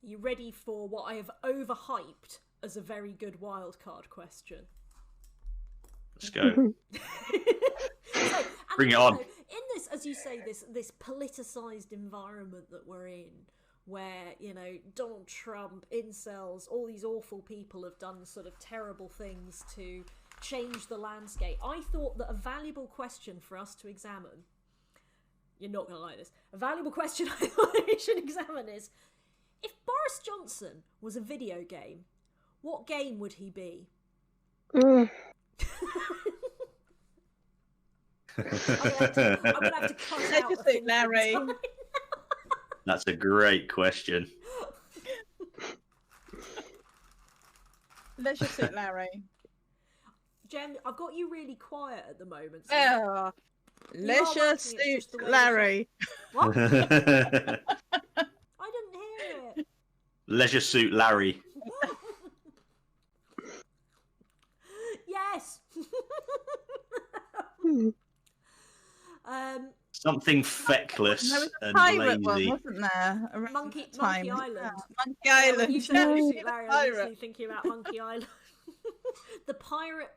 You ready for what I have overhyped as a very good wildcard question? Let's go. Bring it on. In this, as you say, this politicized environment that we're in, where, you know, Donald Trump, incels, all these awful people have done sort of terrible things to change the landscape. I thought that a valuable question for us to examine, you're not going to like this, a valuable question I thought we should examine is, if Boris Johnson was a video game, what game would he be? I'm gonna have to cut out the thing, Larry. That's a great question. Let's just sit, Larry. Jen, I've got you really quiet at the moment. So yeah. Leisure suit, Larry. What? I didn't hear it. Leisure suit, Larry. Yes. Something feckless there was a and pirate lazy. One, wasn't there? Monkey Island. Yeah. Monkey Island. You said Larry, I was literally thinking about Monkey Island. The pirate.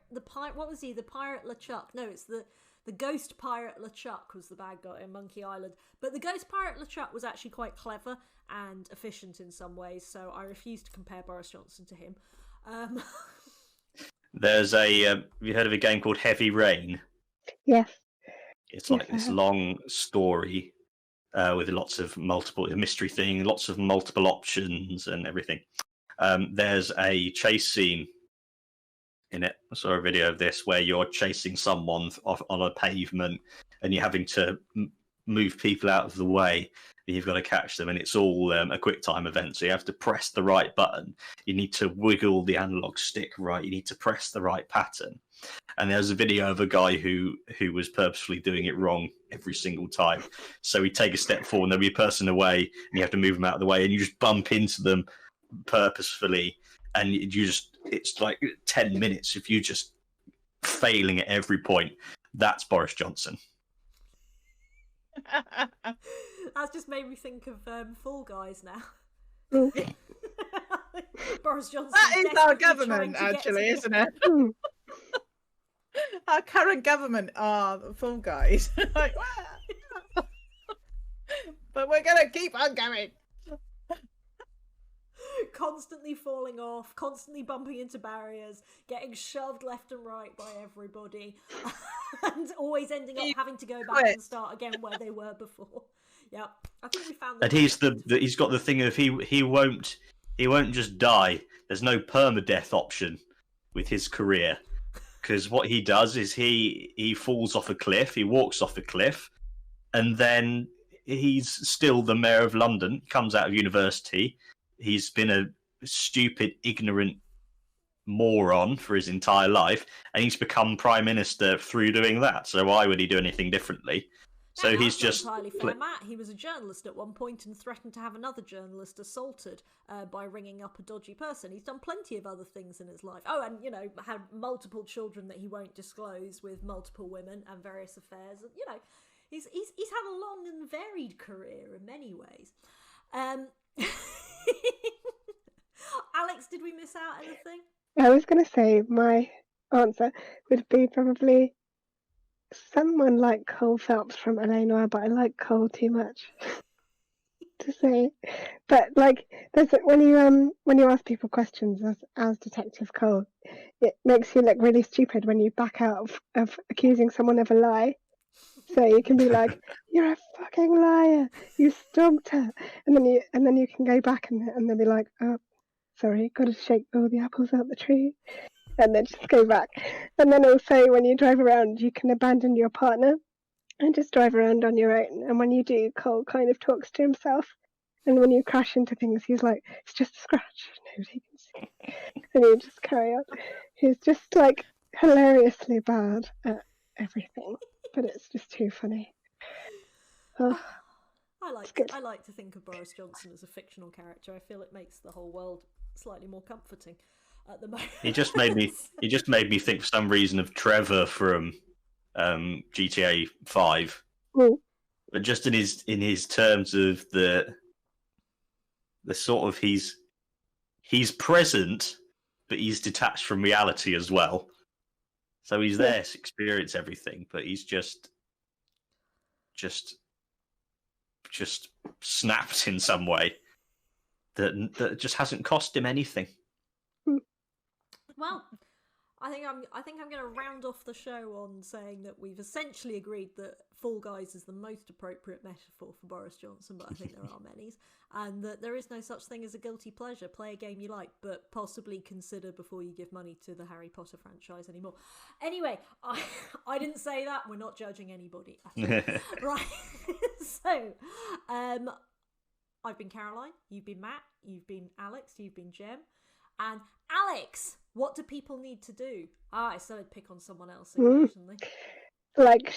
What was he? The pirate LeChuck. No, it's the ghost pirate LeChuck was the bad guy in Monkey Island. But the ghost pirate LeChuck was actually quite clever and efficient in some ways. So I refuse to compare Boris Johnson to him. There's a. Have you heard of a game called Heavy Rain? Yes. It's like this long story with lots of multiple mystery thing, lots of multiple options and everything. There's a chase scene in it. I saw a video of this where you're chasing someone on a pavement and you're having to move people out of the way. You've got to catch them, and it's all a quick time event. So you have to press the right button. You need to wiggle the analog stick right. You need to press the right pattern. And there's a video of a guy who was purposefully doing it wrong every single time. So he'd take a step forward, and there'll be a person away, and you have to move them out of the way, and you just bump into them purposefully, and it's like 10 minutes if you're just failing at every point. That's Boris Johnson. That's just made me think of Fall Guys now. Boris Johnson. That is our government, actually, isn't it? Our current government are the Fall Guys. Like, but we're going to keep on going. Constantly falling off, constantly bumping into barriers, getting shoved left and right by everybody, and always ending up having to go back and start again where they were before. Yeah, I think we found that. And he's got the thing of he won't just die. There's no permadeath option with his career, because what he does is he falls off a cliff, he walks off a cliff, and then he's still the mayor of London. Comes out of university. He's been a stupid, ignorant moron for his entire life, and he's become prime minister through doing that. So why would he do anything differently? So he's just entirely fair, Matt. He was a journalist at one point and threatened to have another journalist assaulted by ringing up a dodgy person. He's done plenty of other things in his life. Oh, and had multiple children that he won't disclose with multiple women and various affairs. He's had a long and varied career in many ways. Alex, did we miss out anything? I was going to say my answer would be probably someone like Cole Phelps from LA Noire, but I like Cole too much to say. But like, when you ask people questions as Detective Cole, it makes you look really stupid when you back out of accusing someone of a lie. So you can be like, "You're a fucking liar! You stomped her," and then you can go back and they'll be like, "Oh, sorry, got to shake all the apples out the tree," and then just go back. And then also, when you drive around, you can abandon your partner and just drive around on your own. And when you do, Cole kind of talks to himself. And when you crash into things, he's like, "It's just a scratch, nobody can see," and you just carry on. He's just like hilariously bad at everything. But it's just too funny. Oh, I like to think of Boris Johnson as a fictional character. I feel it makes the whole world slightly more comforting at the moment. He just made me think for some reason of Trevor from GTA 5. Mm. But just in his terms of the the sort of he's present, but he's detached from reality as well. So he's there to experience everything, but he's just snapped in some way that just hasn't cost him anything. Well, I think I'm going to round off the show on saying that we've essentially agreed that Fall Guys is the most appropriate metaphor for Boris Johnson, but I think there are many, and that there is no such thing as a guilty pleasure. Play a game you like, but possibly consider before you give money to the Harry Potter franchise anymore. Anyway, I didn't say that. We're not judging anybody. Right. So, I've been Caroline, you've been Matt, you've been Alex, you've been Jem. And Alex, what do people need to do? I said I'd pick on someone else occasionally. Like,